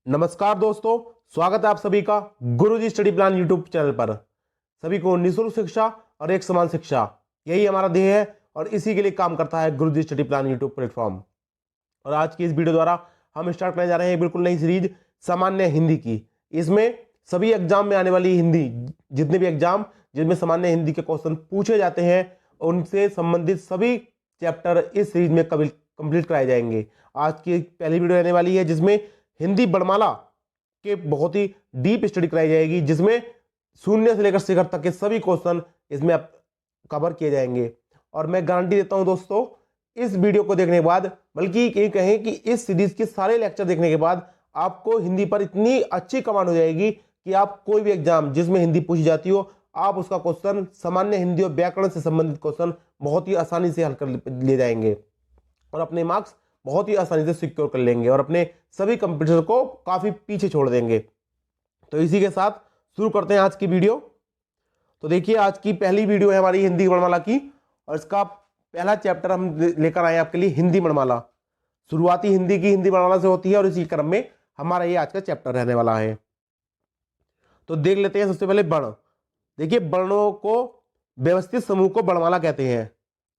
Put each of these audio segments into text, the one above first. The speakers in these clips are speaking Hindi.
नमस्कार दोस्तों, स्वागत है आप सभी का गुरुजी स्टडी प्लान यूट्यूब चैनल पर। सभी को निःशुल्क शिक्षा और एक समान शिक्षा, यही हमारा ध्येय है और इसी के लिए काम करता है गुरुजी स्टडी प्लान यूट्यूब प्लेटफॉर्म। और आज की इस वीडियो द्वारा हम स्टार्ट करने जा रहे हैं बिल्कुल नई सीरीज सामान्य हिंदी की। इसमें सभी एग्जाम में आने वाली हिंदी, जितने भी एग्जाम जिनमें सामान्य हिंदी के क्वेश्चन पूछे जाते हैं, उनसे संबंधित सभी चैप्टर इस सीरीज में कंप्लीट कराए जाएंगे। आज की पहली वीडियो रहने वाली है जिसमें हिंदी वर्णमाला के बहुत ही डीप स्टडी कराई जाएगी, जिसमें शून्य से लेकर शिखर तक के सभी क्वेश्चन इसमें कवर किए जाएंगे। और मैं गारंटी देता हूं दोस्तों, इस वीडियो को देखने के बाद, बल्कि ये कहें कि इस सीरीज के सारे लेक्चर देखने के बाद आपको हिंदी पर इतनी अच्छी कमांड हो जाएगी कि आप कोई भी एग्जाम जिसमें हिंदी पूछी जाती हो, आप उसका क्वेश्चन, सामान्य हिंदी और व्याकरण से संबंधित क्वेश्चन बहुत ही आसानी से हल कर ले जाएंगे और अपने मार्क्स बहुत ही आसानी से सिक्योर कर लेंगे और अपने सभी कंपटीटर को काफी पीछे छोड़ देंगे। तो इसी के साथ शुरू करते हैं आज की वीडियो। तो देखिए, आज की पहली वीडियो है हमारी हिंदी वर्णमाला की और इसका पहला चैप्टर हम लेकर आए आपके लिए हिंदी वर्णमाला। शुरुआती हिंदी की हिंदी वर्णमाला से होती है और इसी क्रम में हमारा ये आज का चैप्टर रहने वाला है। तो देख लेते हैं सबसे पहले वर्ण। देखिए, वर्णों को व्यवस्थित समूह को वर्णमाला कहते हैं।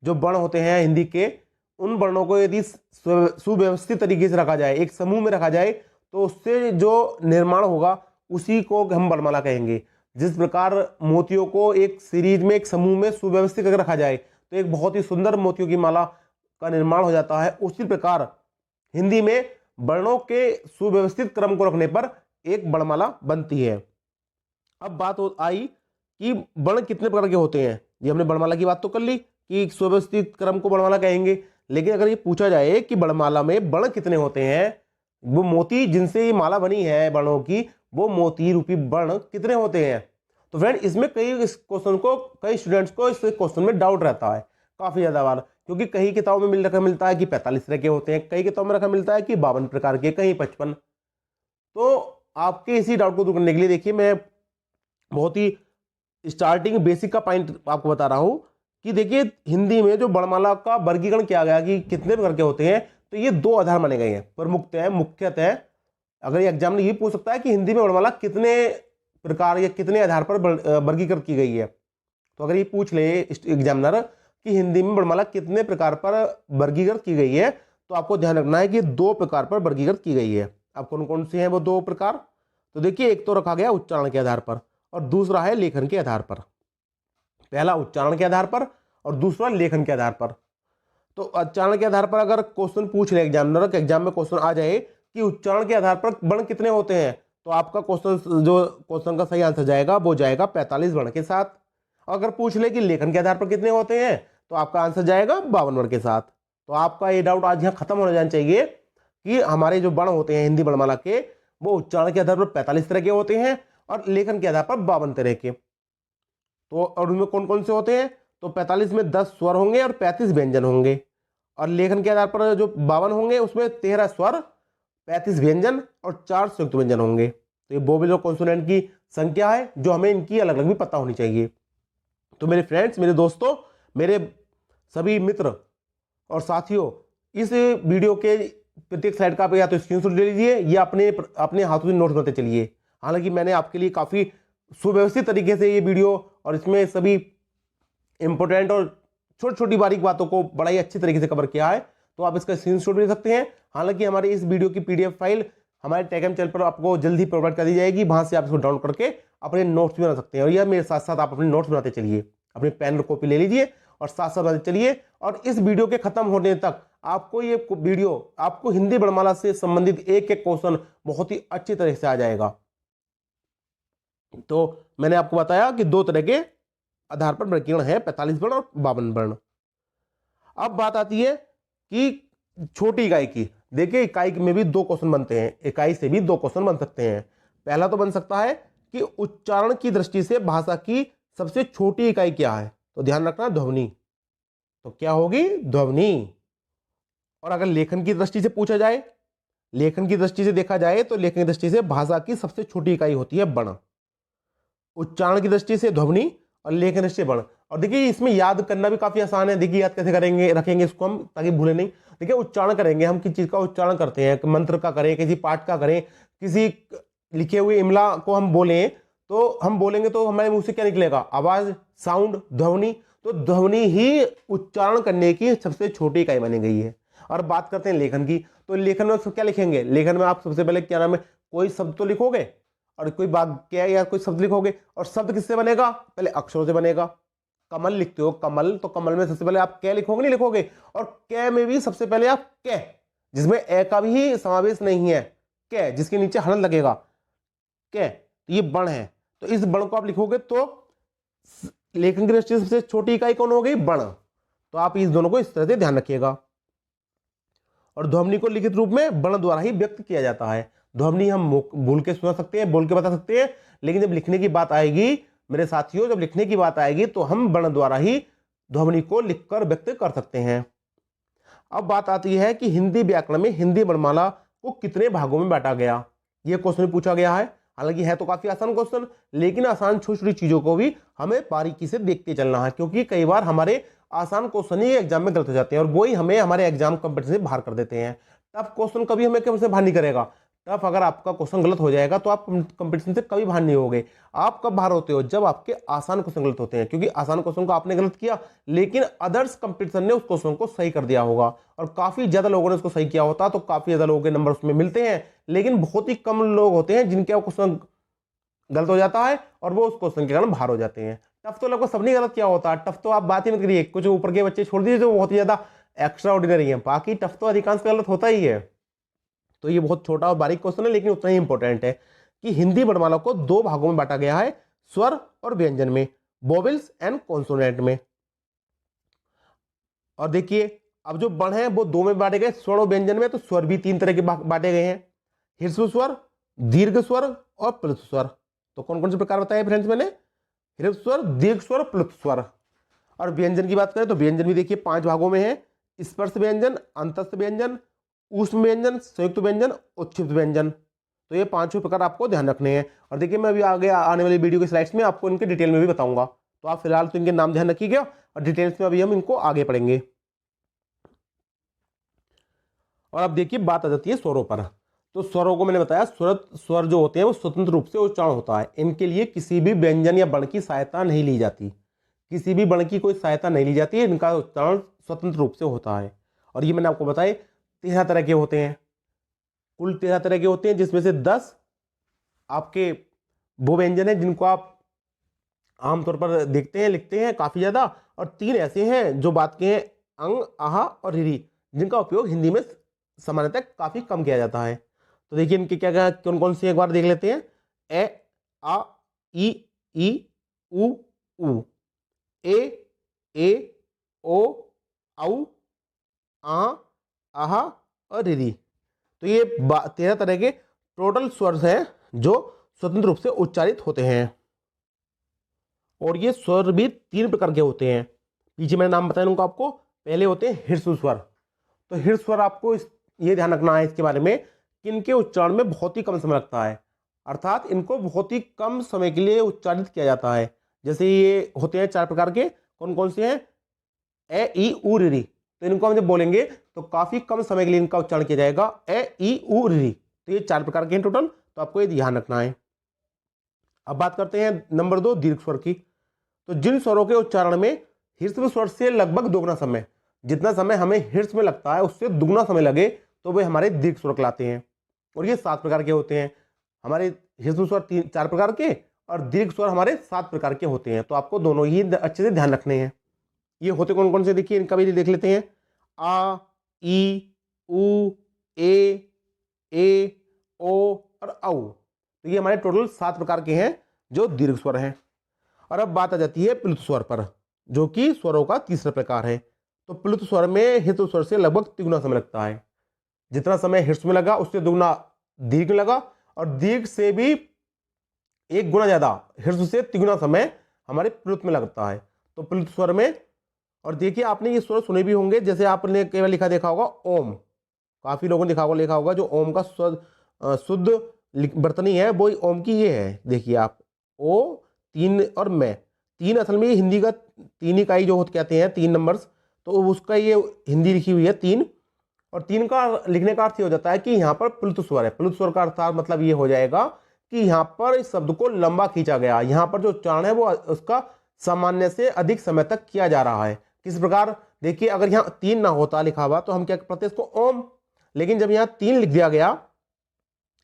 जो वर्ण होते हैं हिंदी के, उन वर्णों को यदि सुव्यवस्थित तरीके से रखा जाए, एक समूह में रखा जाए, तो उससे जो निर्माण होगा उसी को हम वर्णमाला कहेंगे। जिस प्रकार मोतियों को एक सीरीज में, एक समूह में सुव्यवस्थित करके रखा जाए तो एक बहुत ही सुंदर मोतियों की माला का निर्माण हो जाता है, उसी प्रकार हिंदी में वर्णों के सुव्यवस्थित क्रम को रखने पर एक वर्णमाला बनती है। अब बात आई कि वर्ण कितने प्रकार के होते हैं। ये हमने वर्णमाला की बात तो कर ली कि सुव्यवस्थित क्रम को वर्णमाला कहेंगे, लेकिन अगर ये पूछा जाए कि वर्णमाला में वर्ण कितने होते हैं, वो मोती जिनसे ये माला बनी है वर्णों की, वो मोती रूपी वर्ण कितने होते हैं, तो फ्रेंड इसमें कई स्टूडेंट्स को इस क्वेश्चन में डाउट रहता है काफी ज्यादा बार, क्योंकि कई किताबों में मिलता है कि 45 तरह के होते हैं, कई किताबों में रखा मिलता है कि 52 प्रकार के, कहीं 55। तो आपके इसी डाउट को दूर करने के लिए देखिए, मैं बहुत ही स्टार्टिंग बेसिक का पॉइंट आपको बता रहा हूं कि देखिए, हिंदी में जो वर्णमाला का वर्गीकरण किया गया कि कितने प्रकार के होते हैं, तो ये दो आधार माने गए हैं मुख्यतः। अगर ये एग्जाम में ये पूछ सकता है कि हिंदी में वर्णमाला कितने प्रकार या कितने आधार पर वर्गीकृत की गई है, तो अगर ये पूछ ले एग्जामिनर कि हिंदी में वर्णमाला कितने प्रकार पर वर्गीकृत की गई है, तो आपको ध्यान रखना है कि दो प्रकार पर वर्गीकृत की गई है। अब कौन कौन से हैं वो दो प्रकार? तो देखिए, एक तो रखा गया उच्चारण के आधार पर और दूसरा है लेखन के आधार पर। पहला उच्चारण के आधार पर और दूसरा लेखन के आधार पर। तो उच्चारण के आधार पर अगर क्वेश्चन पूछ ले एग्जामिनर के, एग्जाम में क्वेश्चन आ जाए कि उच्चारण के आधार पर वर्ण कितने होते हैं, तो आपका क्वेश्चन का सही आंसर जाएगा वो जाएगा 45 वर्ण के साथ। अगर पूछ ले कि लेखन के आधार पर कितने होते हैं, तो आपका आंसर जाएगा 52 वर्ण के साथ। तो आपका ये डाउट आज यहाँ खत्म होना जाना चाहिए कि हमारे जो वर्ण होते हैं हिंदी वर्णमाला के, वो उच्चारण के आधार पर 45 तरह के होते हैं और लेखन के आधार पर 52 तरह के। तो और उनमें कौन कौन से होते हैं? तो 45 में 10 स्वर होंगे और 35 व्यंजन होंगे, और लेखन के आधार पर जो 52 होंगे उसमें 13 स्वर, 35 व्यंजन और 4 संयुक्त व्यंजन होंगे। तो ये वो कॉन्सोनेंट की संख्या है जो हमें इनकी अलग अलग भी पता होनी चाहिए। तो मेरे फ्रेंड्स, मेरे दोस्तों, मेरे सभी मित्र और साथियों, इस वीडियो के प्रत्येक स्लाइड का आप या तो स्क्रीनशॉट ले लीजिए या अपने हाथों से नोट करते चलिए। हालांकि मैंने आपके लिए काफी सुव्यवस्थित तरीके से ये वीडियो और इसमें सभी इंपॉर्टेंट और छोटी छोटी बारीक बातों को बड़ा ही अच्छी तरीके से कवर किया है, तो आप इसका स्क्रीनशॉट ले सकते हैं। हालांकि हमारे इस वीडियो की पीडीएफ फाइल हमारे टेलेग्राम चैनल पर आपको जल्द ही प्रोवाइड कर दी जाएगी, वहां से आप इसको डाउनलोड करके अपने नोट्स भी बना सकते हैं। और यह मेरे साथ साथ आप अपने नोट्स बनाते चलिए, अपने पेन और कॉपी ले लीजिए और साथ साथ बनाते चलिए। और इस वीडियो के खत्म होने तक आपको ये वीडियो, आपको हिंदी वर्णमाला से संबंधित एक एक क्वेश्चन बहुत ही अच्छी तरह से आ जाएगा। तो मैंने आपको बताया कि दो तरह के आधार पर वर्गीकरण है, 45 वर्ण और 52 वर्ण। अब बात आती है कि छोटी इकाई की। देखिए, इकाई में भी दो क्वेश्चन बनते हैं, इकाई से भी दो क्वेश्चन बन सकते हैं। पहला तो बन सकता है कि उच्चारण की दृष्टि से भाषा की सबसे छोटी इकाई क्या है, तो ध्यान रखना ध्वनि। तो क्या होगी? ध्वनि। और अगर लेखन की दृष्टि से पूछा जाए, लेखन की दृष्टि से देखा जाए, तो लेखन की दृष्टि से भाषा की सबसे छोटी इकाई होती है वर्ण। उच्चारण की दृष्टि से ध्वनि और लेखन दृष्टि से वर्ण। और देखिए, इसमें याद करना भी काफी आसान है। देखिए, याद कैसे करेंगे, रखेंगे इसको हम ताकि भूले नहीं। देखिए उच्चारण करेंगे, हम किसी चीज का उच्चारण करते हैं, मंत्र का करें, किसी पाठ का करें, किसी लिखे हुए इमला को हम बोलें, तो हम बोलेंगे तो हमारे मुंह से क्या निकलेगा? आवाज, साउंड, ध्वनि। तो ध्वनि ही उच्चारण करने की सबसे छोटी इकाई मानी गई है। और बात करते हैं लेखन की, तो लेखन में क्या लिखेंगे? लेखन में आप सबसे पहले क्या नाम है, कोई शब्द तो लिखोगे और कोई वाक्य या कोई शब्द लिखोगे, और शब्द किससे बनेगा? पहले अक्षरों से बनेगा। कमल लिखते हो, कमल, तो कमल में सबसे पहले आप कै लिखोगे, नहीं लिखोगे? और कै में भी सबसे पहले आप कै, जिसमें ए का भी समावेश नहीं है, कै जिसके नीचे हलन लगेगा, कै, तो ये बण है। तो इस बण को आप लिखोगे तो लेखन की दृष्टि से सबसे छोटी इकाई कौन हो गई? बण। तो आप इस दोनों को इस तरह से ध्यान रखिएगा। और ध्वनि को लिखित रूप में बण द्वारा ही व्यक्त किया जाता है। ध्वनि हम बोल के सुना सकते हैं, बोल के बता सकते हैं, लेकिन जब लिखने की बात आएगी मेरे साथियों, जब लिखने की बात आएगी तो हम बण द्वारा ही ध्वनि को लिखकर व्यक्त कर सकते हैं। अब बात आती है कि हिंदी व्याकरण में हिंदी वर्णमाला को कितने भागों में बांटा गया। यह क्वेश्चन पूछा गया है। हालांकि है तो काफी आसान क्वेश्चन, लेकिन आसान छोटी छोटी चीजों को भी हमें बारीकी से देखते चलना है, क्योंकि कई बार हमारे आसान क्वेश्चन ही एग्जाम में गलत हो जाते हैं और वो ही हमें हमारे एग्जाम कंपटीशन से बाहर कर देते हैं। टफ क्वेश्चन कभी हमें कब से बाहर नहीं करेगा। टफ अगर आपका क्वेश्चन गलत हो जाएगा तो आप कंपटीशन से कभी बाहर नहीं होगे। आप कब बाहर होते हो? जब आपके आसान क्वेश्चन गलत होते हैं, क्योंकि आसान क्वेश्चन को आपने गलत किया लेकिन अदर्स कंपटीशन ने उस क्वेश्चन को सही कर दिया होगा और काफी ज्यादा लोगों ने उसको सही किया होता, तो काफी ज्यादा लोगों के नंबर उसमें मिलते हैं। लेकिन बहुत ही कम लोग होते हैं जिनके क्वेश्चन गलत हो जाता है और वो उस क्वेश्चन के कारण बाहर हो जाते हैं। टफ तो लगभग सबने गलत किया होता है। टफ तो आप बात ही मत करिए, कुछ ऊपर के बच्चे छोड़ दीजिए जो बहुत ही ज्यादा एक्स्ट्रा ऑर्डिनरी है, बाकी टफ तो अधिकांश गलत होता ही है। तो ये बहुत छोटा और बारीक क्वेश्चन है, लेकिन उतना ही इंपॉर्टेंट है कि हिंदी वर्णमाला को दो भागों में बांटा गया है, स्वर और व्यंजन में, वोवेल्स एंड कॉन्सोनेंट में। और देखिए अब जो बण है वो दो में बांटे गए, स्वर और व्यंजन में। तो स्वर भी तीन तरह के बांटे गए हैं, ह्रस्व स्वर, दीर्घ स्वर और प्लुत स्वर। तो कौन कौन से प्रकार बताए फ्रेंड्स मैंने? ह्रस्व स्वर, दीर्घ स्वर, प्लुत स्वर। और व्यंजन की बात करें तो व्यंजन भी देखिए पांच भागों में है, स्पर्श व्यंजन, अंतस्थ व्यंजन, ऊष्म व्यंजन, संयुक्त व्यंजन, उत्क्षिप्त व्यंजन। तो ये पांचों प्रकार आपको ध्यान रखने हैं। और देखिए मैं अभी आगे आने वाली वीडियो के स्लाइड्स में आपको इनके डिटेल में भी बताऊंगा, तो आप फिलहाल तो इनके नाम ध्यान रखिएगा और डिटेल्स में अभी हम इनको आगे पढ़ेंगे। और अब देखिए बात आ जाती है स्वरों पर। तो स्वरों को मैंने बताया, स्वर जो होते हैं वो स्वतंत्र रूप से उच्चारण होता है। इनके लिए किसी भी व्यंजन या बण की सहायता नहीं ली जाती, किसी भी बण की कोई सहायता नहीं ली जाती है, इनका उच्चारण स्वतंत्र रूप से होता है। और ये मैंने आपको बताया 13 तरह के होते हैं, कुल 13 तरह के होते हैं, जिसमें से 10 आपके वो व्यंजन है जिनको आप आमतौर पर देखते हैं, लिखते हैं काफी ज्यादा, और 3 ऐसे हैं जो बात के हैं अंग, आहा और ऋरी, जिनका उपयोग हिंदी में सामान्यतः काफी कम किया जाता है। तो देखिए इनके क्या क्या कौन कौन से एक बार देख लेते हैं। ए, आ, ई, उ, ए, ओ, औ, आ, आहा और ऋरी। तो ये 13 तरह के टोटल स्वर हैं जो स्वतंत्र रूप से उच्चारित होते हैं। और ये स्वर भी 3 प्रकार के होते हैं, पीछे मैंने नाम बताया उनको आपको। पहले होते हैं ह्रस्व स्वर। तो ह्रस्व स्वर आपको ये ध्यान रखना है इसके बारे में कि इनके उच्चारण में बहुत ही कम समय लगता है, अर्थात इनको बहुत ही कम समय के लिए उच्चारित किया जाता है। जैसे ये होते हैं 4 प्रकार के, कौन कौन से हैं? ए, ई, उ, ऋ। तो इनको हम जब बोलेंगे तो काफी कम समय के लिए इनका उच्चारण किया जाएगा, ए, ई, उ, ऋ। तो ये 4 प्रकार के हैं टोटल, तो आपको ये ध्यान रखना है। अब बात करते हैं नंबर 2 दीर्घ स्वर की। तो जिन स्वरों के उच्चारण में ह्रस्व स्वर से लगभग दोगुना समय, जितना समय हमें ह्रस्व में लगता है उससे दुगुना समय लगे, तो वे हमारे दीर्घ स्वर कहलाते हैं। और ये 7 प्रकार के होते हैं। हमारे ह्रस्व स्वर 4 प्रकार के और दीर्घ स्वर हमारे 7 प्रकार के होते हैं। तो आपको दोनों ही अच्छे से ध्यान रखने हैं। ये होते कौन कौन से देखिए, इनका भी देख लेते हैं। आ, ई, उ, ए, ओ और औ। तो ये हमारे टोटल 7 प्रकार के हैं जो दीर्घ स्वर हैं। और अब बात आ जाती है प्लुत स्वर पर, जो कि स्वरों का तीसरा प्रकार है। तो प्लुत स्वर में ह्रस्व स्वर से लगभग तिगुना समय लगता है। जितना समय ह्रस्व में लगा उससे दुगुना दीर्घ लगा, और दीर्घ से भी 1 गुना ज्यादा ह्रस्व से तिगुना समय हमारे प्लुत में लगता है। तो प्लुत स्वर में, और देखिए आपने ये स्वर सुने भी होंगे, जैसे आपने केवल लिखा देखा होगा ओम, काफी लोगों ने लिखा होगा जो ओम का शुद्ध वर्तनी है वो ओम की ये है। देखिए आप ओ, 3 और मैं, 3 असल में हिंदी का 3 इकाई जो होते कहते हैं 3 नंबर्स, तो उसका ये हिंदी लिखी हुई है 3, और 3 का लिखने का अर्थ ये हो जाता है कि यहाँ पर प्लुत स्वर है। प्लुत स्वर का अर्थ मतलब ये हो जाएगा कि यहाँ पर इस शब्द को लंबा खींचा गया, यहाँ पर जो उच्चारण है वो उसका सामान्य से अधिक समय तक किया जा रहा है। किस प्रकार, देखिए अगर यहाँ 3 ना होता लिखा हुआ तो हम क्या करते इसको ओम, लेकिन जब यहाँ 3 लिख दिया गया,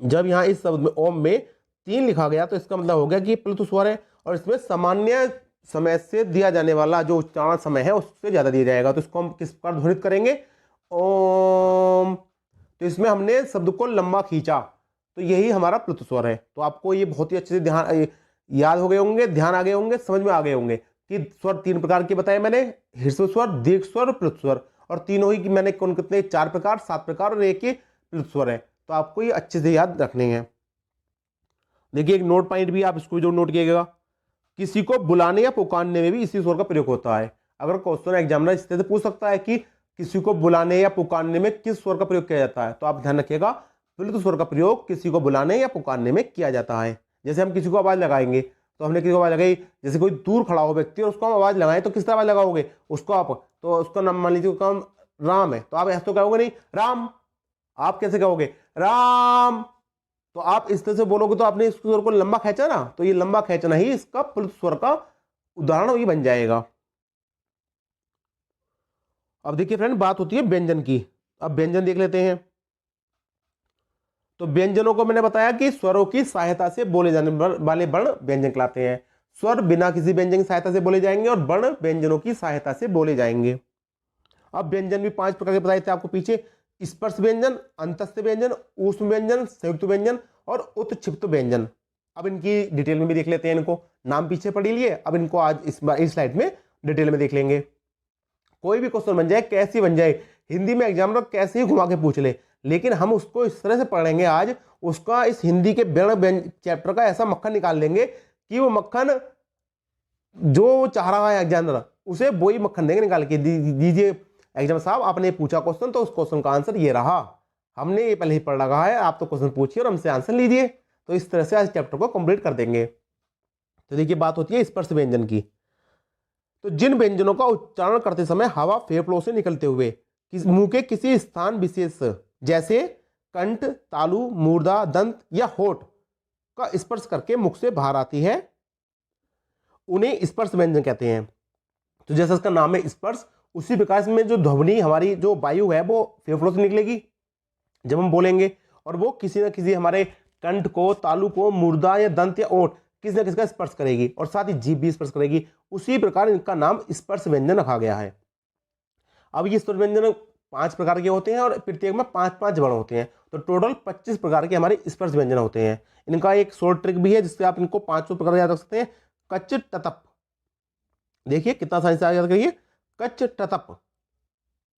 जब यहाँ इस शब्द में ओम में 3 लिखा गया तो इसका मतलब हो गया कि प्लुत स्वर है और इसमें सामान्य समय से दिया जाने वाला जो उच्चारण समय है उससे ज्यादा दिया जाएगा। तो इसको हम किस प्रकार ध्वनित करेंगे, ओम। तो इसमें हमने शब्द को लंबा खींचा, तो यही हमारा प्लुत स्वर है। तो आपको ये बहुत ही अच्छे से ध्यान याद हो गए होंगे, ध्यान आ गए होंगे, समझ में आ गए होंगे कि स्वर 3 प्रकार के बताए मैंने, ह्रस्व स्वर, दीर्घ स्वर, प्लुत स्वर। और तीनों ही कि मैंने कौन कितने 4 प्रकार, 7 प्रकार और एक ही प्लुत स्वर है। तो आपको ये अच्छे से याद रखने हैं। देखिए एक नोट पॉइंट भी आप इसको जो नोट किएगा, किसी को बुलाने या पुकारने में भी इसी स्वर का प्रयोग होता है। अगर क्वेश्चन एग्जामिनर इस तरह से पूछ सकता है कि किसी को बुलाने या पुकारने में किस स्वर का प्रयोग किया जाता है, तो आप ध्यान रखिएगा प्लुत स्वर का प्रयोग किसी को बुलाने या पुकारने में किया जाता है। जैसे हम किसी को आवाज लगाएंगे, तो हमने किसी को आवाज लगाई, जैसे कोई दूर खड़ा हो व्यक्ति और उसको हम आवाज लगाएं तो किस तरह आवाज लगाओगे उसको आप, तो उसका नाम मान लीजिए उसका राम है, तो आप ऐसा तो कहोगे नहीं राम, आप कैसे कहोगे राम। तो आप इस तरह से बोलोगे तो आपने इस स्वर को लंबा खींचा ना, तो ये लंबा खींचना ही इसका प्लुत स्वर का उदाहरण ही बन जाएगा। अब देखिए फ्रेंड, बात होती है व्यंजन की। अब व्यंजन देख लेते हैं। तो व्यंजनों को मैंने बताया कि स्वरों की सहायता से बोले जाने वाले वर्ण व्यंजन कहलाते हैं। स्वर बिना किसी व्यंजन की सहायता से बोले जाएंगे और वर्ण व्यंजनों की सहायता से बोले जाएंगे। अब व्यंजन भी 5 प्रकार के बताए थे आपको पीछे, स्पर्श व्यंजन, अंतस्थ व्यंजन, ऊष्म व्यंजन, संयुक्त व्यंजन और उत्क्षिप्त व्यंजन। अब इनकी डिटेल में भी देख लेते हैं। इनको नाम पीछे पढ़ लिए, अब इनको आज इस स्लाइड में डिटेल में देख लेंगे। कोई भी क्वेश्चन बन जाए, कैसी बन जाए, हिंदी में एग्जामिनर कैसे ही घुमा के पूछ ले, लेकिन हम उसको इस तरह से पढ़ेंगे आज, उसका इस हिंदी के वर्ण चैप्टर का ऐसा मक्खन निकाल लेंगे कि वो मक्खन जो चाह रहा है एग्जामिनर उसे वही मक्खन देंगे निकाल के, दीजिए एग्जाम साहब आपने पूछा क्वेश्चन तो उस क्वेश्चन का आंसर ये रहा, हमने ये पहले ही पढ़ रखा है, आप तो क्वेश्चन पूछिए और हमसे आंसर लीजिए। तो इस तरह से आज चैप्टर को कंप्लीट कर देंगे। तो देखिए बात होती है स्पर्श व्यंजन की। तो जिन व्यंजनों का उच्चारण करते समय हवा फेफड़ों से निकलते हुए मुंह के किसी स्थान विशेष जैसे कंठ, तालु, मूर्धा, दंत या होठ का स्पर्श करके मुख से बाहर आती है, उन्हें स्पर्श व्यंजन कहते हैं। तो जैसा इसका नाम है स्पर्श, उसी प्रकार में जो ध्वनि हमारी जो वायु है वो फेफड़ों से निकलेगी जब हम बोलेंगे, और वो किसी न किसी हमारे कंठ को, तालु को, मूर्धा या दंत या ओठ किसी न किसी का स्पर्श करेगी और साथ ही जीभ भी स्पर्श करेगी। उसी प्रकार इनका नाम स्पर्श व्यंजन रखा गया है। अब ये स्पर्श व्यंजन 5 प्रकार के होते हैं और प्रत्येक में 5-5 वर्ण होते हैं, तो टोटल 25 प्रकार के हमारे स्पर्श व्यंजन होते हैं। इनका एक शॉर्ट ट्रिक भी है जिससे आप इनको 500 प्रकार याद रख सकते हैं। कच टतप, देखिए कितना आसानी से याद करिए, कच टतप,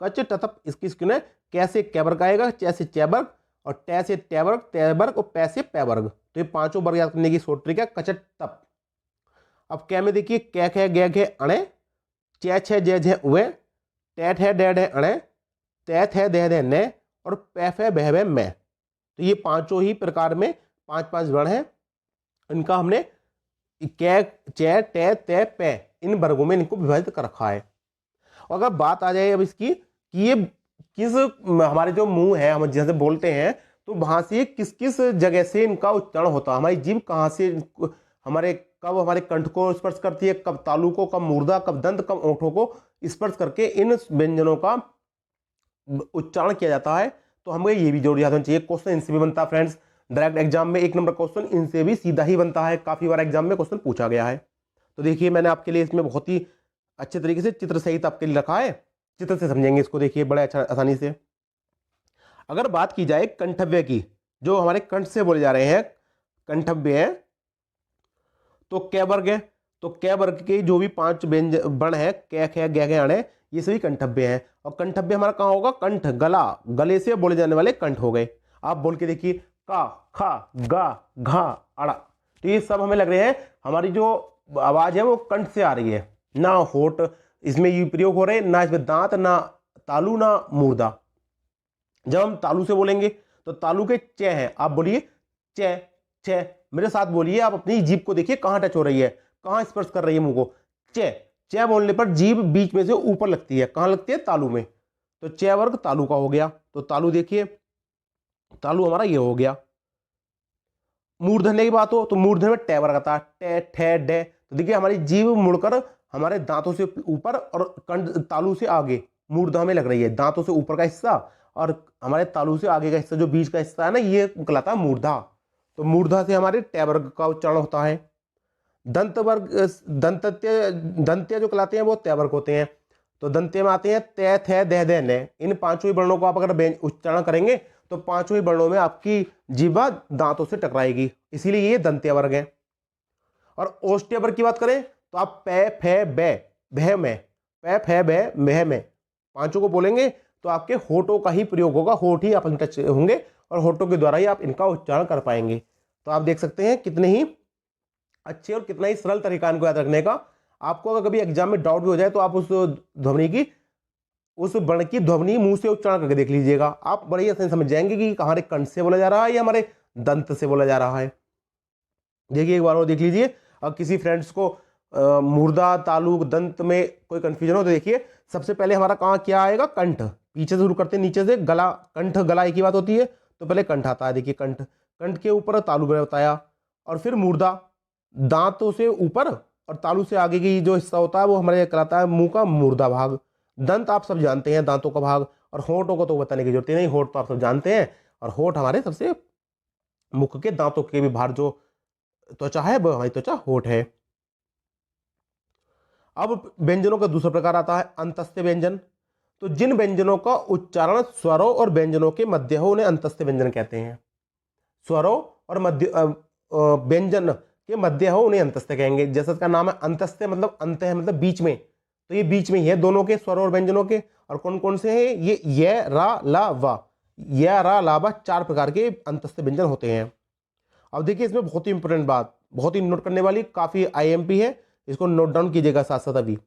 कच टतप। इसकी स्क्रीन है, कैसे कैबर्ग आएगा, चैसे चैबर्ग और टै से टैबर्ग, तैबर्ग और पै से पैबर्ग। तो ये 5 वर्ग याद करने की शॉर्ट ट्रिक है, कचट तप। अब कै में देखिए, कै खे गै घे अणे, चै छे जै झे उवे, टैठ है डैड है अणे, तैथ है दह दह ने और पैफ है बह बह मैं। तो ये 5 ही प्रकार में 5-5 वर्ण हैं। इनका हमने कै, चै, टै, तै, पै इन वर्गों में इनको विभाजित कर रखा है। अगर बात आ जाए अब इसकी कि ये किस हमारे जो मुंह है, हम जैसे बोलते हैं तो वहां से किस किस जगह से इनका उच्चारण होता है, हमारी जीभ कहाँ से हमारे कब हमारे कंठ को स्पर्श करती है, कब तालु को, कब मूर्धा, कब दंत, कब ओठों को स्पर्श करके इन व्यंजनों का उच्चारण किया जाता है। तो हमें ये भी जोड़ याद होना चाहिए। क्वेश्चन इनसे भी बनता है फ्रेंड्स, डायरेक्ट एग्जाम में 1 नंबर क्वेश्चन इनसे भी सीधा ही बनता है, काफी बार एग्जाम में क्वेश्चन पूछा गया है। तो देखिए मैंने आपके लिए इसमें बहुत ही अच्छे तरीके से चित्र सहित आपके लिए रखा है, चित्र से समझेंगे इसको, देखिए बड़े अच्छा आसानी से। अगर बात की जाए कंठव्य की, जो हमारे कंठ से बोले जा रहे हैं कंठव्य है, तो कै वर्ग है, तो कै वर्ग के जो भी 5 वर्ण है, कै खे गै घे अणे, ये सभी कंठव्य हैं। और कंठव्य हमारा कहाँ होगा, कंठ, गला, गले से बोले जाने वाले कंठ हो गए। आप बोल के देखिए, का, खा, गा, घा, अड़ा। तो ये सब हमें लग रहे हैं हमारी जो आवाज है वो कंठ से आ रही है, ना होठ इसमें ये प्रयोग हो रहे हैं, ना इसमें दांत, ना तालु, ना मूर्धा। जब हम तालु से बोलेंगे तो तालु के च हैं, आप बोलिए च, छ, मेरे साथ बोलिए, आप अपनी जीभ को देखिए कहां टच हो रही है, कहां स्पर्श कर रही है मुंह को। च, च बोलने पर जीभ बीच में से ऊपर लगती है, कहां लगती है, तालु में। तो च वर्ग तालु का हो गया, तो तालु देखिए, तालु हमारा ये हो गया। मूर्धन्य की बात हो तो मूर्धन्य में टे वर्ग आता है, टे ठे डे। तो देखिए हमारी जीभ मुड़कर हमारे दांतों से ऊपर और कंठ तालु से आगे मूर्धा में लग रही है, दांतों से ऊपर का हिस्सा और हमारे तालु से आगे का हिस्सा जो बीच का हिस्सा है ना, ये कहलाता है मूर्धा। तो मूर्धा से हमारे टे वर्ग का उच्चारण होता है। दंत वर्ग दंत्य दंत्य जो कहलाते हैं वो तय वर्ग होते हैं। तो दंत्य में आते हैं तय थे दह दे ने। इन पांचों ही वर्णों को आप अगर उच्चारण करेंगे तो पांचों ही वर्णों में आपकी जीवा दांतों से टकराएगी, इसीलिए ये दंत्य वर्ग है। और ओष्ठ्य वर्ग की बात करें तो आप पै फे बे भय में, पै फे बे भय में पांचों को बोलेंगे तो आपके होठों का ही प्रयोग होगा, होठ ही आप टच होंगे और होठों के द्वारा ही आप इनका उच्चारण कर पाएंगे। तो आप देख सकते हैं कितने ही अच्छे और कितना ही सरल तरीका इनको याद रखने का। आपको अगर कभी एग्जाम में डाउट भी हो जाए तो आप उस ध्वनि की, उस वर्ण की ध्वनि मुंह से उच्चारण करके देख लीजिएगा, आप बड़े ही आसानी समझ जाएंगे कि हमारे कंठ से बोला जा रहा है या हमारे दंत से बोला जा रहा है। देखिए एक बार और देख लीजिए, अब किसी फ्रेंड्स को मूर्धा तालु दंत में कोई कंफ्यूजन हो तो देखिए सबसे पहले हमारा कहाँ क्या आएगा, कंठ। पीछे से शुरू करते हैं नीचे से, गला कंठ गला एक ही बात होती है, तो पहले कंठ आता है। देखिए कंठ, कंठ के ऊपर तालु मैंने बताया, और फिर मूर्धा दांतों से ऊपर और तालु से आगे की जो हिस्सा होता है वो हमारे कहलाता है मुंह का मूर्धा भाग। दंत आप सब जानते हैं, दांतों का भाग। और होठों को तो बताने की जरूरत नहीं, होठ तो आप सब जानते हैं, और होठ हमारे सबसे मुख के दांतों के भी बाहर जो त्वचा है वो हमारी त्वचा होठ है। अब व्यंजनों का दूसरा प्रकार आता है अंतस्थ व्यंजन। तो जिन व्यंजनों का उच्चारण स्वरों और व्यंजनों के मध्य हो उन्हें अंतस्थ व्यंजन कहते हैं। स्वरों और मध्य व्यंजन के मध्य हो उन्हें अंतस्थ कहेंगे। जैसा इसका नाम है अंतस्थ मतलब अंत है मतलब बीच में, तो ये बीच में ही है दोनों के, स्वरों और व्यंजनों के। और कौन कौन से हैं ये रा ला वा, या रा ला वा, 4 प्रकार के अंतस्थ व्यंजन होते हैं। अब देखिए इसमें बहुत ही इंपॉर्टेंट बात, बहुत ही नोट करने वाली, काफी आईएमपी है, इसको नोट डाउन कीजिएगा साथ साथ। अभी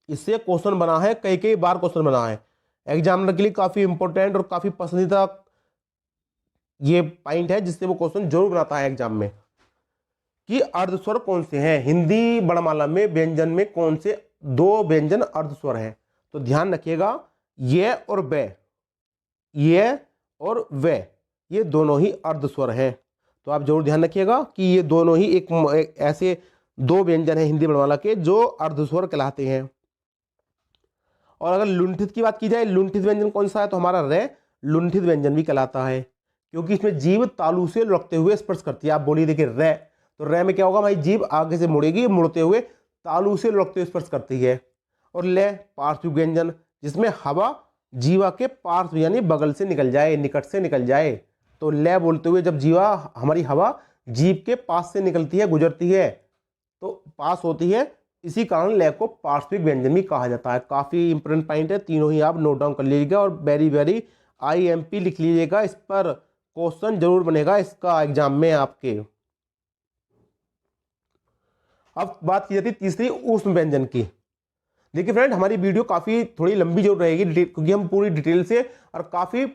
इससे क्वेश्चन बना है, कई कई बार क्वेश्चन बना है एग्जामिनर के लिए, काफी इंपॉर्टेंट और काफी पसंदीदा ये पॉइंट है जिससे वो क्वेश्चन जरूर बनाता है एग्जाम में, कि अर्धस्वर कौन से हैं। हिंदी वर्णमाला में व्यंजन में कौन से 2 व्यंजन अर्धस्वर हैं। तो ध्यान रखिएगा, ये और वे, ये और वे, ये दोनों ही अर्धस्वर हैं। तो आप जरूर ध्यान रखिएगा कि ये दोनों ही एक ऐसे 2 व्यंजन हैं हिंदी वर्णमाला के जो अर्धस्वर कहलाते हैं। और अगर लुंठित की बात की जाए, लुंठित व्यंजन कौन सा है, तो हमारा रे लुंठित व्यंजन भी कहलाता है, क्योंकि इसमें जीभ तालु से लुढ़कते हुए स्पर्श करती है। आप बोलिए देखिए रे, तो रे में क्या होगा, हमारी जीभ आगे से मुड़ेगी, मुड़ते हुए तालु से लुढ़कते हुए स्पर्श करती है। और ले पार्श्विक व्यंजन, जिसमें हवा जीवा के पार्श्व यानी बगल से निकल जाए, निकट से निकल जाए। तो ले बोलते हुए जब जीवा हमारी हवा जीभ के पास से निकलती है, गुजरती है, तो पास होती है, इसी कारण ले को पार्श्विक व्यंजन भी कहा जाता है। काफी इंपोर्टेंट पॉइंट है, तीनों ही आप नोट डाउन कर लीजिएगा और वेरी वेरी आईएमपी लिख लीजिएगा, इस पर क्वेश्चन जरूर बनेगा इसका एग्जाम में आपके। अब बात की जाती है तीसरी ऊष्म व्यंजन की। देखिए फ्रेंड, हमारी वीडियो काफी थोड़ी लंबी जरूर रहेगी, क्योंकि हम पूरी डिटेल से और काफी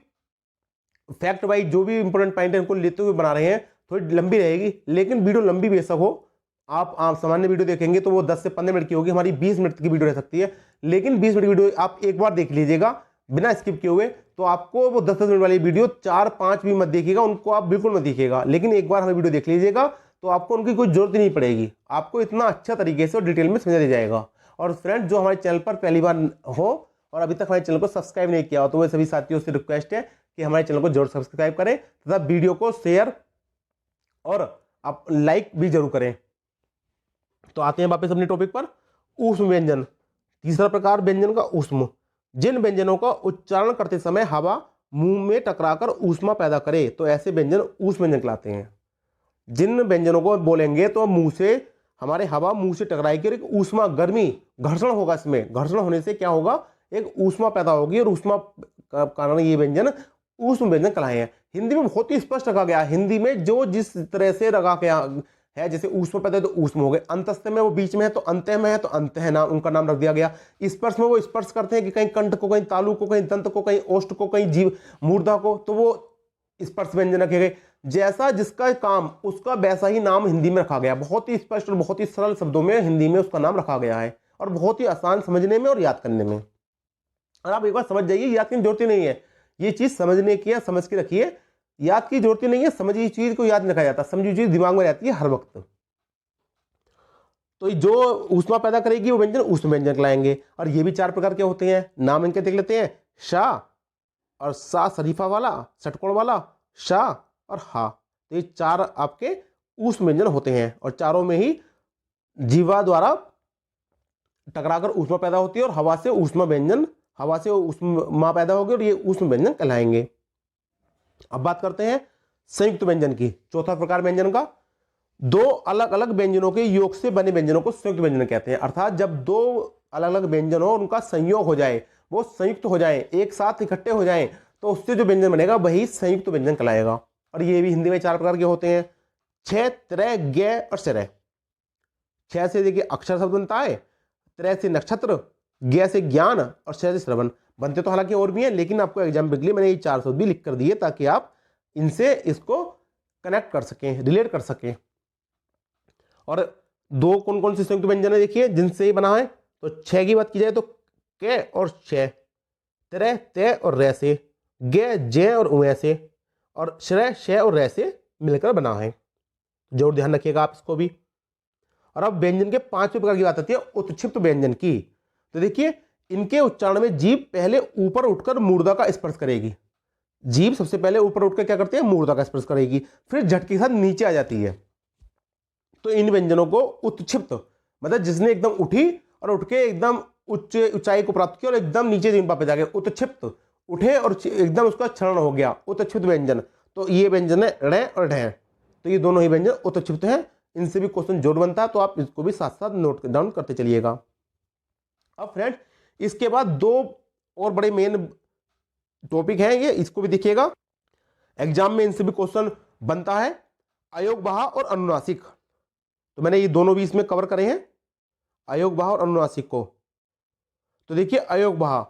फैक्ट वाइज जो भी इंपोर्टेंट पॉइंट है उनको लेते हुए बना रहे हैं, थोड़ी लंबी रहेगी। लेकिन वीडियो लंबी बेशक हो, आप सामान्य वीडियो देखेंगे तो वो 10 से 15 मिनट की होगी, हमारी 20 मिनट की वीडियो रह सकती है। लेकिन 20 मिनट की वीडियो आप एक बार देख लीजिएगा बिना स्किप किए हुए, तो आपको वो 10-10 मिनट वाली वीडियो 4-5 भी मत देखिएगा, उनको आप बिल्कुल मत देखिएगा। लेकिन एक बार हमें वीडियो देख लीजिएगा तो आपको उनकी कोई जरूरत ही नहीं पड़ेगी, आपको इतना अच्छा तरीके से और डिटेल में समझा दिया जाएगा। और फ्रेंड, जो हमारे चैनल पर पहली बार हो और अभी तक हमारे चैनल को सब्सक्राइब नहीं किया हो, तो वो सभी साथियों से रिक्वेस्ट है कि हमारे चैनल को जरूर सब्सक्राइब करें तथा वीडियो को शेयर और आप लाइक भी जरूर करें। तो आते हैं वापस अपने टॉपिक पर, ऊष्म व्यंजन। तीसरा प्रकार व्यंजन का ऊष्म, जिन व्यंजनों का उच्चारण करते समय हवा मुंह में टकराकर ऊष्मा पैदा करे, तो ऐसे व्यंजन ऊष्म व्यंजन कहलाते हैं। जिन व्यंजनों को बोलेंगे तो मुंह से हमारे हवा मुंह से टकराएगी और एक ऊष्मा गर्मी घर्षण होगा, इसमें घर्षण होने से क्या होगा, एक ऊष्मा पैदा होगी और ऊष्मा का कारण ये व्यंजन ऊष्म व्यंजन कहलाए हैं। हिंदी में बहुत ही स्पष्ट रखा गया, हिंदी में जो जिस तरह से रखा गया है, जैसे ऊष्म पैदा है तो ऊष्म हो गए, अंतस्थ में वो बीच में है तो अंत्य में है तो अंत्य है, नाम उनका नाम रख दिया गया। स्पर्श में वो स्पर्श करते हैं कि कहीं कंठ को, कहीं तालु को, कहीं दंत को, कहीं ओष्ठ को, कहीं जीव मूर्धा को, तो वो स्पर्श व्यंजन रखे गए। जैसा जिसका काम उसका वैसा ही नाम हिंदी में रखा गया, बहुत ही स्पष्ट और बहुत ही सरल शब्दों में हिंदी में उसका नाम रखा गया है और बहुत ही आसान समझने में और याद करने में। और आप एक बार समझ जाइए, याद की जरूरत ही नहीं है, ये चीज समझने की है, समझ के रखिए, याद की जरूरत ही नहीं है, समझी चीज को याद नहीं रखा जाता, समझी चीज दिमाग में रहती है हर वक्त। तो जो ऊष्मा पैदा करेगी वो व्यंजन ऊष्म व्यंजन कहलाएंगे। और ये भी 4 प्रकार के होते हैं, नाम इनके देख लेते हैं, शा और सा शरीफा वाला, षटकोण वाला, शा और हा। तो ये 4 आपके ऊष्म व्यंजन होते हैं, और चारों में ही जीवा द्वारा टकराकर ऊष्मा पैदा होती है, और हवा से ऊष्मा व्यंजन, हवा से ऊष्मा पैदा होगी और ये ऊष्म व्यंजन कहलाएंगे। अब बात करते हैं संयुक्त व्यंजन की, चौथा प्रकार व्यंजन का। 2 अलग अलग व्यंजनों के योग से बने व्यंजनों को संयुक्त व्यंजन कहते हैं। अर्थात जब 2 अलग अलग व्यंजन हो, उनका संयोग हो जाए, वो संयुक्त हो जाए, एक साथ इकट्ठे हो जाए, तो उससे जो व्यंजन बनेगा वही संयुक्त व्यंजन कहलाएगा। और ये भी हिंदी में 4 प्रकार के होते हैं, छह, त्रय, ज्ञ और श्रय। 6 से देखिए अक्षर शब्द बनता है, त्रय से नक्षत्र, ज्ञ से ज्ञान और श्रय से श्रवण। बनते तो हालांकि और भी हैं, लेकिन आपको एग्जाम के लिए मैंने ये 4 शब्द भी लिख कर दिए ताकि आप इनसे इसको कनेक्ट कर सकें, रिलेट कर सकें। और 2 कौन कौन से संयुक्त व्यंजन है देखिए जिनसे ये बना है। तो 6 की बात की जाए तो क और छ, त्रय तय और रै से, ज्ञ जय और उय से, और श्रय श और रै से मिलकर बना है। जरूर ध्यान रखिएगा आप इसको भी। और अब व्यंजन के 5वें प्रकार की बात आती है उत्क्षिप्त व्यंजन की। तो देखिए इनके उच्चारण में जीभ पहले ऊपर उठकर मूर्धा का स्पर्श करेगी। जीभ सबसे पहले ऊपर उठकर क्या करती है, मूर्धा का स्पर्श करेगी, फिर झटके के साथ नीचे आ जाती है। तो इन व्यंजनों को उत्क्षिप्त, मतलब जिसने एकदम उठी और उठ के एकदम उच्च ऊंचाई को प्राप्त किया और एकदम नीचे जिम्पा पे जाके उत्क्षिप्त उठे और एकदम उसका क्षरण हो गया, उत्क्षिप्त व्यंजन। तो ये व्यंजन है ड़ और ढ। तो ये दोनों ही व्यंजन उत्क्षिप्त हैं। इनसे भी क्वेश्चन जोड़ बनता है, तो आप इसको भी साथ साथ नोट डाउन करते चलिएगा। अब फ्रेंड इसके बाद 2 और बड़े मेन टॉपिक हैं, ये इसको भी देखिएगा, एग्जाम में इनसे भी क्वेश्चन बनता है, अयोगवाह और अनुनासिक। तो मैंने ये दोनों भी इसमें कवर करे हैं, अयोगवाह और अनुनासिक को। तो देखिए अयोगवाह,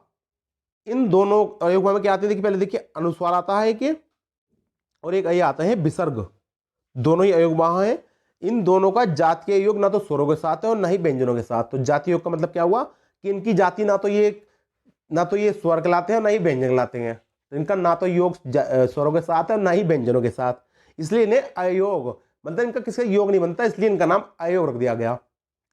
इन दोनों अयोगवाह में क्या आते हैं, देखिए पहले देखिए अनुस्वार आता है कि, और एक ये आता है विसर्ग। दोनों ही अयोगवाह हैं। इन दोनों का जातीय योग ना तो स्वरों के साथ है और ना ही व्यंजनों के साथ। तो जातीय योग का मतलब क्या हुआ कि इनकी जाति ना तो ये स्वर कहलाते हैं और ना ही व्यंजन कहलाते हैं। तो इनका ना तो योग स्वरों के साथ है और ना ही व्यंजनों के साथ, इसलिए इन्हें अयोग, मतलब इनका किसी योग नहीं बनता, इसलिए इनका नाम अयोग रख दिया गया।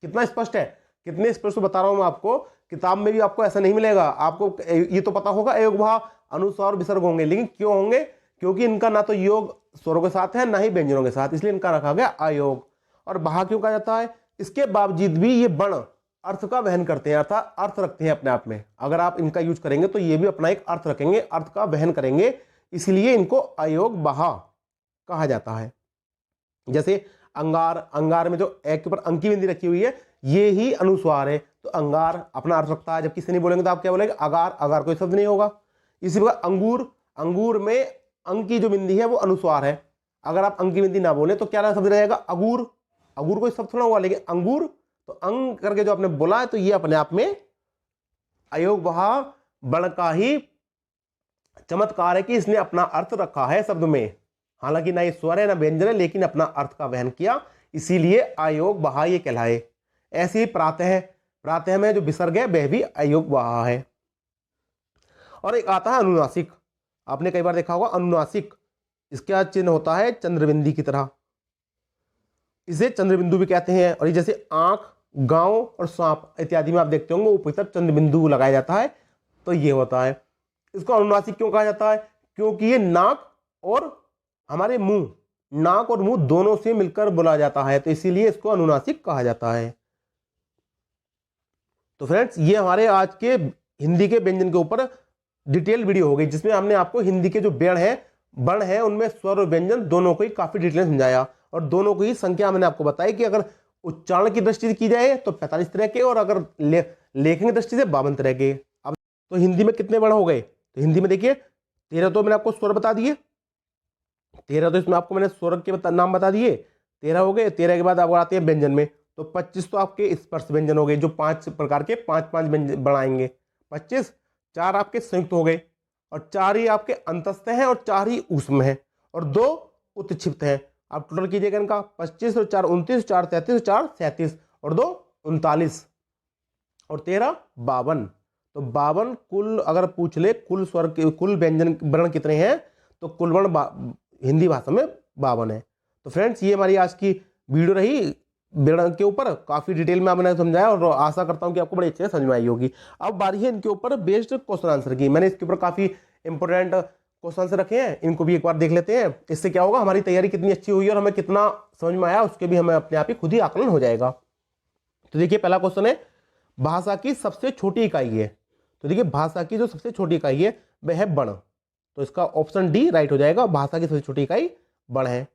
कितना स्पष्ट है, कितने स्पष्ट बता रहा हूं मैं आपको। किताब में भी आपको ऐसा नहीं मिलेगा, आपको ये तो पता होगा अयोगवाह अनुस्वार विसर्ग होंगे, लेकिन क्यों होंगे, क्योंकि इनका ना तो योग स्वरों के साथ है ना ही व्यंजनों के साथ, इसलिए इनका रखा गया अयोग। और बहा क्यों कहा जाता है, इसके बावजूद भी ये वर्ण अर्थ का वहन करते हैं, अर्थात अर्थ रखते हैं अपने आप में। अगर आप इनका यूज करेंगे तो ये भी अपना एक अर्थ रखेंगे, अर्थ का वहन करेंगे, इसलिए इनको अयोग बहा कहा जाता है। जैसे अंगार, अंगार में जो एक के ऊपर अंकी बिंदी रखी हुई है ये ही अनुस्वार है, तो अंगार अपना अर्थ रखता है। जब किसी नहीं बोलेंगे तो आप क्या बोलेंगे, अगार, अगार कोई शब्द नहीं होगा। इसी प्रकार अंगूर, अंगूर में अंक की जो बिंदी है वो अनुस्वार है, अगर आप अंकी बिंदी ना बोले तो क्या शब्द रहेगा, अगूर। अगूर कोई शब्द थोड़ा हुआ, लेकिन अंगूर तो अंग करके जो आपने बोला है, तो ये अपने आप में अयोगवाह वर्ण का ही चमत्कार है कि इसने अपना अर्थ रखा है शब्द में। हालांकि ना ये स्वर है ना व्यंजन है, लेकिन अपना अर्थ का वहन किया, इसीलिए अयोगवाह ये कहलाए। ऐसे ही प्रातः, प्रातः में जो विसर्ग है वह भी अयोगवाह है। और एक आता है अनुनासिक, आपने कई बार देखा होगा अनुनासिक, इसका चिन्ह होता है चंद्रबिंदी की तरह, इसे चंद्रबिंदु भी कहते हैं। और ये जैसे आंख, गांव और सांप इत्यादि में आप देखते होंगे ऊपर तरफ चंद्रबिंदु लगाया जाता है, तो ये होता है। इसको अनुनासिक क्यों कहा जाता है, क्योंकि ये नाक और हमारे मुंह, नाक और मुंह दोनों से मिलकर बोला जाता है, तो इसीलिए इसको अनुनासिक कहा जाता है। तो फ्रेंड्स ये हमारे आज के हिंदी के व्यंजन के ऊपर डिटेल वीडियो हो गई, जिसमें हमने आपको हिंदी के जो वर्ण है उनमें स्वर और व्यंजन दोनों को ही काफी डिटेल समझाया, और दोनों की संख्या मैंने आपको बताई कि अगर उच्चारण की दृष्टि से की जाए तो 45 तरह के, और अगर लेखन की दृष्टि से 52 तरह के। अब तो हिंदी में कितने वर्ण हो गए, तो हिंदी में देखिए 13 तो मैंने आपको स्वर बता दिए, 13 तो इसमें आपको मैंने स्वर के नाम बता दिए, 13 हो गए। 13 के बाद आप आते हैं व्यंजन में, तो 25 तो आपके स्पर्श व्यंजन हो गए, जो 5 प्रकार के 5-5 व्यंजन बनाएंगे, 25। 4 आपके संयुक्त हो गए, और 4 ही आपके अंतस्थ हैं, और 4 ही ऊष्म हैं, और 2 उत्क्षिप्त हैं। आप टोटल कीजिएगा इनका 25 और 4 29, 4 33, 4 37, और 2 39, और 13 52। तो 52 कुल अगर पूछ ले कुल स्वर कुल व्यंजन वर्ण कितने हैं, तो कुल वर्ण हिंदी भाषा में 52 है। तो फ्रेंड्स ये हमारी आज की वीडियो रही वर्ण के ऊपर, काफ़ी डिटेल में मैंने समझाया और आशा करता हूँ कि आपको बड़ी अच्छे से समझ में आई होगी। अब बारी है इनके ऊपर बेस्ड क्वेश्चन आंसर की। मैंने इसके ऊपर काफ़ी इंपॉर्टेंट क्वेश्चन आंसर रखे हैं, इनको भी एक बार देख लेते हैं। इससे क्या होगा, हमारी तैयारी कितनी अच्छी हुई और हमें कितना समझ में आया उसके भी हमें अपने आप ही खुद ही आकलन हो जाएगा। तो देखिए पहला क्वेश्चन है, भाषा की सबसे छोटी इकाई है। तो देखिए भाषा की जो सबसे छोटी इकाई है वह है वर्ण। तो इसका ऑप्शन डी राइट हो जाएगा, भाषा की सबसे छोटी इकाई वर्ण है।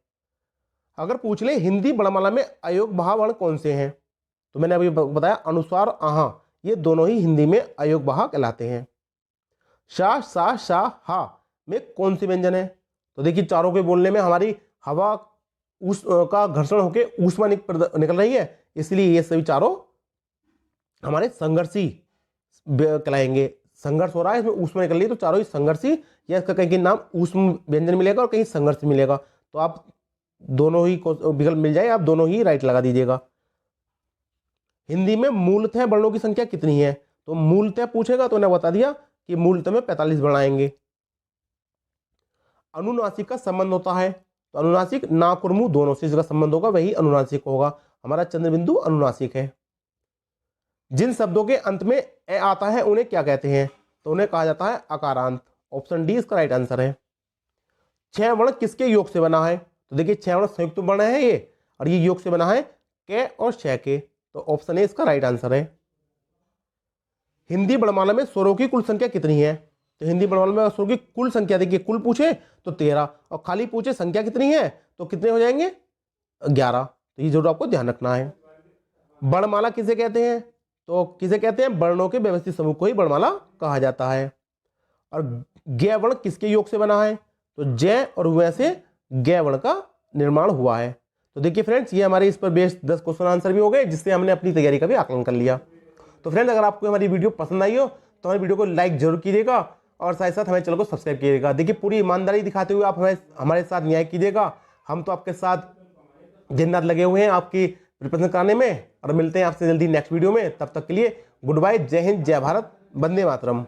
अगर पूछ ले हिंदी वर्णमाला में अयोगवाह वर्ण कौन से हैं, तो मैंने अभी बताया अनुस्वार आहा, ये दोनों ही हिंदी में अयोगवाह कहलाते हैं। शा सा शा हा में कौन सी व्यंजन है, तो देखिए चारों के बोलने में हमारी हवा का घर्षण होकर ऊष्मा निकल रही है, इसलिए ये सभी चारों हमारे संघर्षी कहलाएंगे। संघर्ष हो रहा है, इसमें ऊष्मा निकल रही है, तो चारों ही संघर्षी, या इसका कहीं नाम ऊष्म व्यंजन मिलेगा और कहीं संघर्ष मिलेगा। तो आप दोनों ही विकल्प मिल जाए, आप दोनों ही राइट लगा दीजिएगा। हिंदी में मूलतः वर्णों की संख्या कितनी है, तो मूलतः पूछेगा तो उन्हें बता दिया कि मूलतः में 45 वर्ण आएंगे। अनुनासिक का संबंध होता है, तो अनुनासिक नाक और मुंह दोनों से इसका संबंध होगा, वही अनुनासिक होगा। हमारा चंद्रबिंदु अनुनासिक है। जिन शब्दों के अंत में ए आता है उन्हें क्या कहते हैं, तो उन्हें कहा जाता है अकारांत। ऑप्शन डी इसका राइट आंसर है। 6 वर्ण किसके योग से बना है, तो देखिए 6 वर्ण संयुक्त वर्ण है ये, और ये योग से बना है के और श के, तो ऑप्शन ए इसका राइट आंसर है। हिंदी वर्णमाला में स्वरों की कुल संख्या कितनी है, तो हिंदी वर्णमाला में स्वरों की कुल संख्या देखिए, कुल पूछे तो 13 और खाली पूछे संख्या कितनी है तो कितने हो जाएंगे 11। तो ये जरूर आपको ध्यान रखना है। वर्णमाला किसे कहते हैं, तो किसे कहते हैं, वर्णों के व्यवस्थित समूह को ही वर्णमाला कहा जाता है। और ज्ञ वर्ण किसके योग से बना है, तो जय और वह से ज्ञ वर्ण का निर्माण हुआ है। तो देखिए फ्रेंड्स ये हमारे इस पर बेस्ड 10 क्वेश्चन आंसर भी हो गए, जिससे हमने अपनी तैयारी का भी आकलन कर लिया। तो फ्रेंड्स अगर आपको हमारी वीडियो पसंद आई हो तो हमारी वीडियो को लाइक जरूर कीजिएगा और साथ साथ हमारे चैनल को सब्सक्राइब कीजिएगा। देखिए पूरी ईमानदारी दिखाते हुए आप हमारे साथ न्याय कीजिएगा। हम तो आपके साथ दिन रात लगे हुए हैं आपकी प्रिपरेशन कराने में, और मिलते हैं आपसे जल्दी नेक्स्ट वीडियो में। तब तक के लिए गुड बाय, जय हिंद, जय भारत, वंदे मातरम।